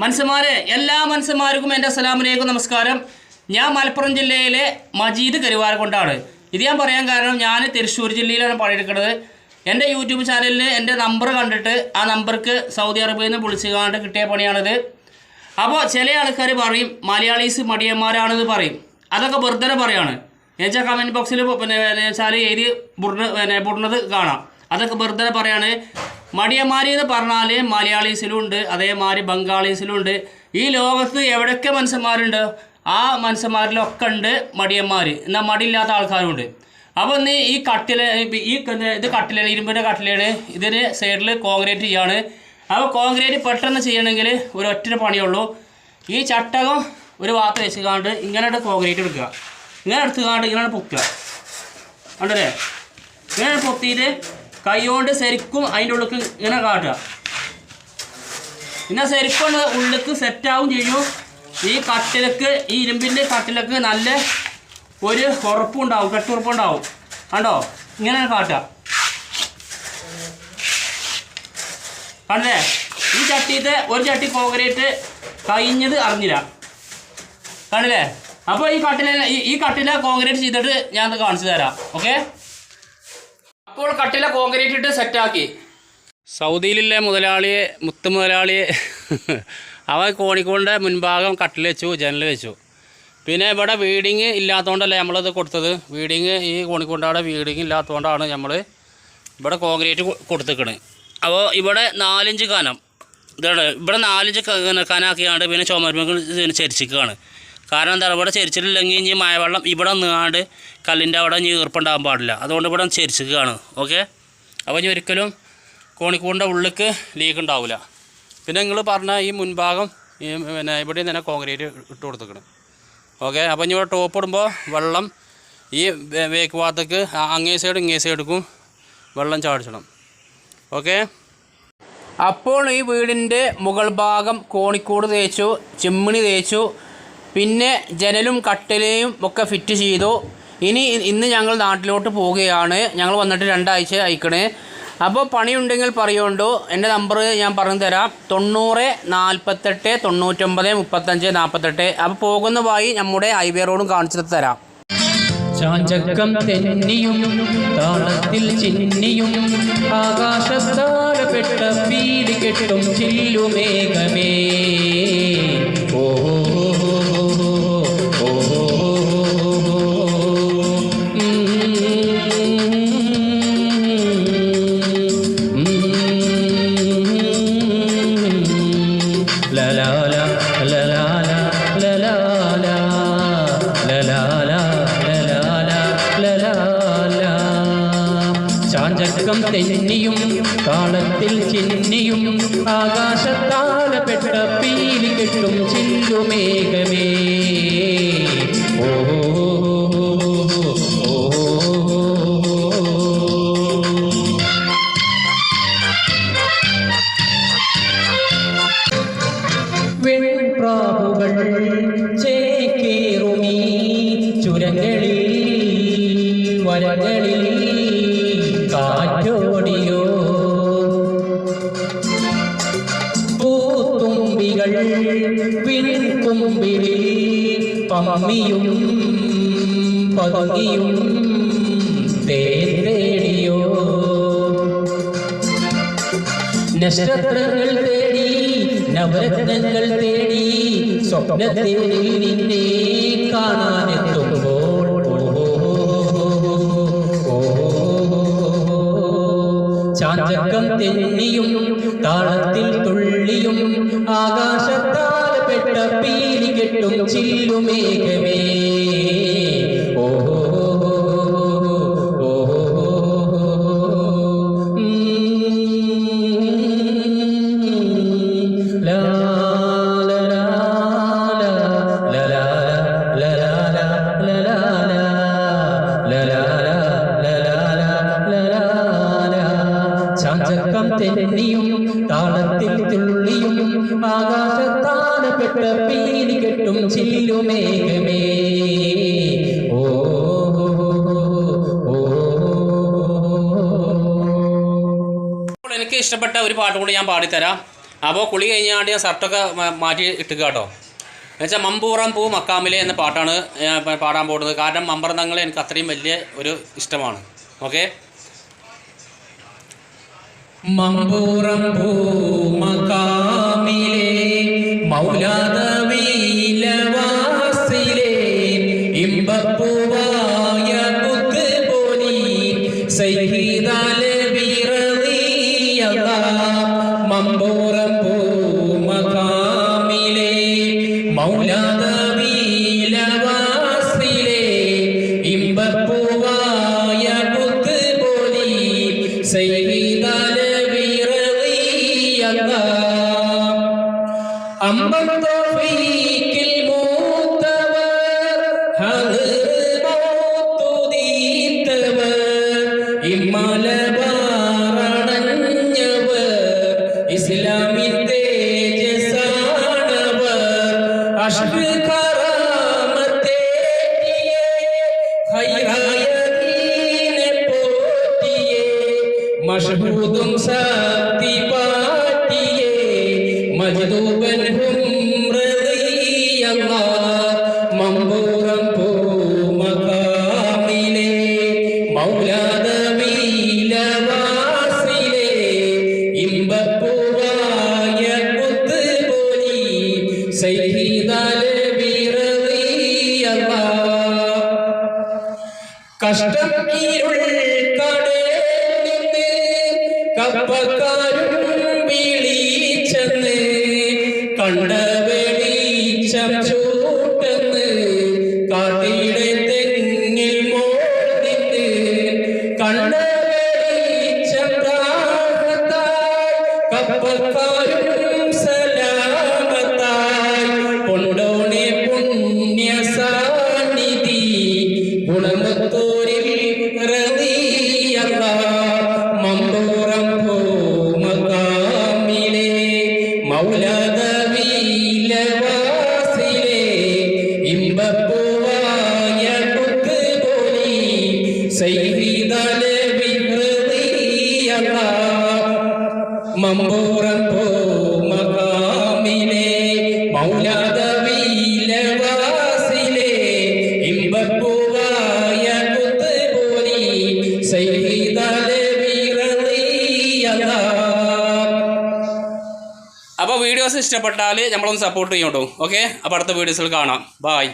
മനുഷ്യന്മാരെ, എല്ലാ മനുഷ്യന്മാർക്കും എൻ്റെ അസ്സലാമലൈക്കും നമസ്കാരം. ഞാൻ മലപ്പുറം ജില്ലയിലെ മജീദ് കരുവാരക്കൊണ്ടാണ്. ഇത് ഞാൻ പറയാൻ കാരണം ഞാൻ തൃശ്ശൂർ ജില്ലയിലാണ് പണിയെടുക്കുന്നത്. എൻ്റെ യൂട്യൂബ് ചാനലിൽ എൻ്റെ നമ്പർ കണ്ടിട്ട് ആ നമ്പർക്ക് സൗദി അറേബ്യയിൽ നിന്ന് വിളിച്ചുകൊണ്ട് കിട്ടിയ പണിയാണിത്. അപ്പോൾ ചില ആൾക്കാർ പറയും മലയാളീസ് മടിയന്മാരാണെന്ന് പറയും. അതൊക്കെ വെറുതെ പറയാണ്. എന്നുവെച്ചാൽ കമൻറ്റ് ബോക്സിൽ വെച്ചാൽ എഴുതി ബുടുന്നത് കാണാം. അതൊക്കെ വെറുതെ പറയാണ്. മടിയന്മാർ എന്ന് പറഞ്ഞാൽ മലയാളീസിലും ഉണ്ട്, അതേമാതിരി ബംഗാളീസിലും ഉണ്ട്. ഈ ലോകത്ത് എവിടെയൊക്കെ മനുഷ്യന്മാരുണ്ട് ആ മനുഷ്യന്മാരിലൊക്കെ ഉണ്ട് മടിയന്മാർ. എന്നാൽ മടിയില്ലാത്ത ആൾക്കാരുണ്ട്. അപ്പോൾ ഇന്ന് ഈ ഇത് കട്ടിലാണ്, ഇരുമ്പിൻ്റെ കട്ടിലാണ്. ഇതിന് സൈഡിൽ കോൺക്രീറ്റ് ചെയ്യാണ്. അപ്പോൾ കോൺക്രീറ്റ് പെട്ടെന്ന് ചെയ്യണമെങ്കിൽ ഒരു ഒറ്റ പണിയുള്ളൂ. ഈ ചട്ടകം ഒരു ഭാഗത്ത് വെച്ചുകാണ്ട് ഇങ്ങനെ കോൺക്രീറ്റ് എടുക്കുക. ഇങ്ങനെ എടുത്തുകാണ്ട് ഇങ്ങനെ പൊക്കുക. കണ്ടല്ലേ? ഇങ്ങനെ പൊത്തിയിട്ട് കൈ കൊണ്ട് ശരിക്കും അതിൻ്റെ ഉള്ളിൽ ഇങ്ങനെ കാട്ടുക. പിന്നെ ശരിക്കും ഉള്ളിലേക്ക് സെറ്റാവും ചെയ്യും. ഈ കട്ടിലേക്ക്, ഈ ഇരുമ്പിൻ്റെ കട്ടിലേക്ക് നല്ല ഒരു ഉറപ്പുണ്ടാവും, കെട്ടുറപ്പുണ്ടാവും. കണ്ടോ? ഇങ്ങനെ കാട്ടുക. കണ്ടേ? ഈ ചട്ടിയിട്ട് ഒരു ചട്ടി കോൺക്രീറ്റ് കഴിഞ്ഞത് അറിഞ്ഞില്ല. കണ്ടില്ലേ? അപ്പോൾ ഈ കട്ടില കോൺക്രീറ്റ് ചെയ്തിട്ട് ഞാൻ കാണിച്ചു തരാം. ഓക്കെ? അപ്പോൾ കട്ടില കോൺക്രീറ്റ് ഇട്ട് സെറ്റാക്കി. സൗദിയിലെ മുതലാളിയെ, മുത്ത് മുതലാളിയെ അവൻ കോണിക്കോടിൻ്റെ മുൻഭാഗം കട്ടിൽ വെച്ചു, ജനൽ വെച്ചു. പിന്നെ ഇവിടെ വീഡിങ് ഇല്ലാത്തതുകൊണ്ടല്ലേ നമ്മളത് കൊടുത്തത്. വീഡിങ് ഈ കോണിക്കോണ്ടവിടെ വീഡിങ് ഇല്ലാത്തതുകൊണ്ടാണ് നമ്മൾ ഇവിടെ കോൺക്രീറ്റ് കൊടുത്തിക്കണത്. അപ്പോൾ ഇവിടെ 4 ഇഞ്ച് കനം, ഇതാണ് ഇവിടെ 4 ഇഞ്ച് കനാക്കിയാണ്ട് പിന്നെ ചുമരുമകൾ ചരിച്ചിക്കുകയാണ്. കാരണം എന്താ, ഇവിടെ ചരിച്ചിട്ടില്ലെങ്കിൽ ഇനി മഴവെള്ളം ഇവിടെ നിന്നാണ്ട് കല്ലിൻ്റെ അവിടെ ഇനി ഈർപ്പുണ്ടാകാൻ പാടില്ല. അതുകൊണ്ട് ഇവിടെ ചരിച്ചിക്കുകയാണ്. ഓക്കെ? അപ്പോൾ ഇനി ഒരിക്കലും കോണിക്കൂടിൻ്റെ ഉള്ളിലേക്ക് ലീക്ക് ഉണ്ടാവില്ല. പിന്നെ നിങ്ങൾ പറഞ്ഞ ഈ മുൻഭാഗം ഇവിടെയും തന്നെ കോൺക്രീറ്റ് ഇട്ട് കൊടുത്തിക്കണം. ഓക്കെ? അപ്പോൾ ഇനി ഇവിടെ ടോപ്പ് ഇടുമ്പോൾ വെള്ളം ഈ വേക്ക് ഭാഗത്തേക്ക് അങ്ങേ സൈഡ് ഇങ്ങേ സൈഡുക്കും വെള്ളം ചാടിച്ചണം. ഓക്കെ? അപ്പോൾ ഈ വീടിൻ്റെ മുകൾ ഭാഗം കോണിക്കൂട് തേച്ചു, ചിമ്മിണി തേച്ചു, പിന്നെ ജനലും കട്ടിലയും ഒക്കെ ഫിറ്റ് ചെയ്തു. ഇന്ന് ഞങ്ങൾ നാട്ടിലോട്ട് പോവുകയാണ്. ഞങ്ങൾ വന്നിട്ട് 2 ആഴ്ച അയക്കണേ. അപ്പോൾ പണിയുണ്ടെങ്കിൽ പറയുണ്ടോ. എൻ്റെ നമ്പർ ഞാൻ പറഞ്ഞു തരാം: 90 48 99 35 48. അപ്പോൾ പോകുന്ന വഴി നമ്മുടെ ഹൈവേ റോഡും കാണിച്ചിട്ട് തരാം. ചാഞ്ചക്കം തെന്നിയും താളത്തിൽ ചിന്നിയും ആകാശത്താലപ്പെട്ട പീലി കെട്ടും ചില്ലുമേഘമേ. ഓ ചാഞ്ചക്കം തെന്നിയും താളത്തിൽ ചിന്നിയും ആകാശത്താലപ്പെട്ട പീലി കെട്ടും ചില്ലുമേഘമേ. ഓ വെൺപ്രാവുകൾ ചേക്കേറുമീ ചുരങ്ങളിൽ വരകളിൽ കാറ്റോടിയോ. പൂത്തുമ്പികൾ വിൺകുമ്പിളിൽ പമ്മിയും പതുങ്ങിയും തേടിയോ. നക്ഷത്രങ്ങൾ തേടി, നവരത്നങ്ങൾ തേടി, സ്വപ്നത്തിൽ നിന്നെ കാണാനെത്തുമ്പോൾ ചാഞ്ചക്കം തെന്നിയും താളത്തിൽ തുള്ളിയും ആകാശത്താലപ്പെട്ട പീലി കെട്ടും ചില്ലുമേഘമേ. ഓ ചാഞ്ചക്കം തെന്നിയും താളത്തിൽ തുള്ളിയും ആകാശത്താലപ്പെട്ട പീലി കെട്ടും ചില്ലുമേഘമേ. ഓ എനിക്ക് ഇഷ്ടപ്പെട്ട ഒരു പാട്ട് കൂടി ഞാൻ പാടിത്തരാം. അപ്പോൾ കുളി കഴിഞ്ഞാണ്ട് ഞാൻ ഷർട്ടൊക്കെ മാറ്റി ഇട്ടുക കേട്ടോ. എന്നുവെച്ചാൽ മമ്പൂറം പൂ മക്കാമിലെ എന്ന പാട്ടാണ് ഞാൻ പാടാൻ പോകുന്നത്. കാരണം മമ്പറന്തങ്ങൾ എനിക്ക് അത്രയും വലിയ ഒരു ഇഷ്ടമാണ്. ഓക്കെ, മമ്പൂറം പൂ മക്കാമിലെ മൗലാദവീലവാസിലെ ഇമ്പപ്പൂവായ കുത്തുപോലി സയ്യിദാലവി റളിയല്ലാഹ്. മമ്പൂറം പൂ മക്കാമിലെ മൗലാദവീലവാസിലെ ഇമ്പപ്പൂവായ കുത്തുപോലി സയ്യിദാലവി റളിയല്ലാഹ്. അമ്പം തൗഫീഖിൽ മൂത്തവർ ഹദ്റമൗത്തുദീത്തവർ ഇമ്മലബാറണഞ്ഞവർ ഇസ്ലാമിൻ തേജസാണവർ. അഷ്ക് കറാമത്തേറ്റിയേ ഹൈറായ ദീനെ പോറ്റിയേ മഷ്ഹൂദും ശക്തി പാറ്റിയേ മജ്ദൂബൻ ഹും റളിയല്ലാഹ്. മമ്പൂറം പൂ മക്കാമിലെ മൗലാദവീലവാസിലെ ഇമ്പപ്പൂവായ കുത്തുപോലി സയ്യിദാലവി റളിയല്ലാഹ്. കഷ്ടം ഇരുൾ കടലിൽ നിന്ന് കപ്പക്കാരും വിളിച്ചെന്ന് കണ്ട വെളിച്ചം ചൂട്ടെന്ന് കാട്ടിയുടെ തെങ്ങിൽ മോർന്നിന്ന് കണ്ട വെളിച്ചം താഴത്തായി കപ്പക്കാരും സലാമത്തായി കൊണ്ടോണെ പുണ്യ സാന്നിധി ഗുണമത്തോരിൽ റളിയല്ലാഹ്. മമ്പൂറം പൂ മക്കാമിലെ മൗലാദവീലവാസിലെ ഇമ്പപ്പൂവായ കുത്തുപോലി സയ്യിദാലവി റളിയല്ലാഹ്. മമ്പൂറം പൂ മക്കാമിലെ മൗലാദവീലവാസിലെ ഇമ്പപ്പൂവായ കുത്തുപോലി സയ്യിദാലവി റളിയല്ലാഹ്. അപ്പോൾ വീഡിയോസ് ഇഷ്ടപ്പെട്ടാൽ നമ്മളൊന്ന് സപ്പോർട്ട് ചെയ്യും കേട്ടോ. ഓക്കെ, അപ്പോൾ അടുത്ത വീഡിയോസിൽ കാണാം. ബായ്.